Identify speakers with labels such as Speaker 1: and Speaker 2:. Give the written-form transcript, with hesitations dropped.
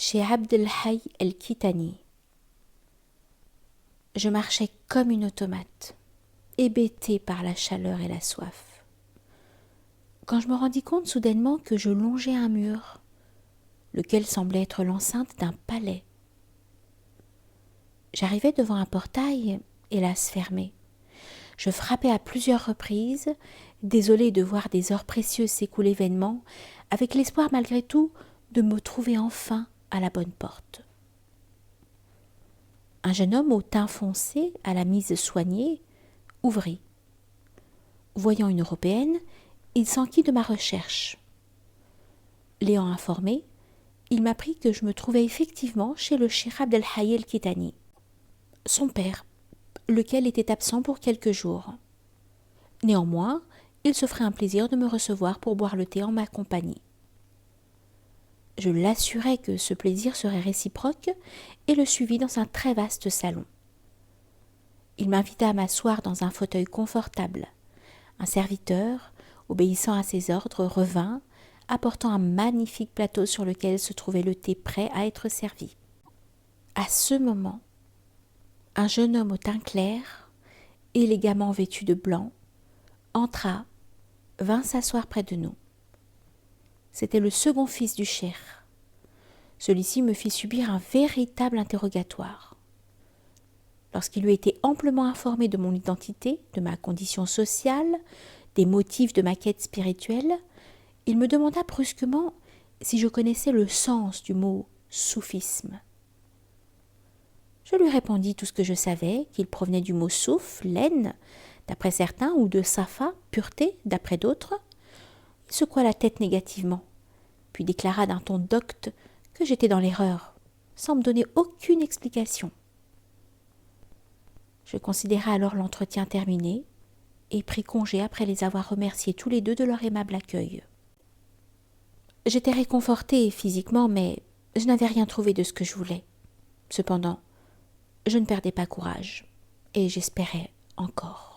Speaker 1: chez Abdelhai El-Kitani. Je marchais comme une automate, hébétée par la chaleur et la soif. Quand je me rendis compte soudainement que je longeais un mur, lequel semblait être l'enceinte d'un palais. J'arrivai devant un portail, hélas fermé. Je frappai à plusieurs reprises, désolée de voir des heures précieuses s'écouler vainement, avec l'espoir malgré tout de me trouver enfin à la bonne porte. Un jeune homme au teint foncé, à la mise soignée, ouvrit. Voyant une Européenne, il s'enquit de ma recherche. L'ayant informé, il m'apprit que je me trouvais effectivement chez le cheikh Abdelhai El-Kitani, son père, lequel était absent pour quelques jours. Néanmoins, il se ferait un plaisir de me recevoir pour boire le thé en ma compagnie. Je l'assurai que ce plaisir serait réciproque et le suivis dans un très vaste salon. Il m'invita à m'asseoir dans un fauteuil confortable. Un serviteur, obéissant à ses ordres, revint, apportant un magnifique plateau sur lequel se trouvait le thé prêt à être servi. À ce moment, un jeune homme au teint clair, élégamment vêtu de blanc, entra, vint s'asseoir près de nous. C'était le second fils du cheikh. Celui-ci me fit subir un véritable interrogatoire. Lorsqu'il eut été amplement informé de mon identité, de ma condition sociale, des motifs de ma quête spirituelle, il me demanda brusquement si je connaissais le sens du mot soufisme. Je lui répondis tout ce que je savais, qu'il provenait du mot souf, laine, d'après certains, ou de safa, pureté, d'après d'autres. Il secoua la tête négativement, puis déclara d'un ton docte que j'étais dans l'erreur, sans me donner aucune explication. Je considérai alors l'entretien terminé et pris congé après les avoir remerciés tous les deux de leur aimable accueil. J'étais réconfortée physiquement, mais je n'avais rien trouvé de ce que je voulais. Cependant, je ne perdais pas courage et j'espérais encore.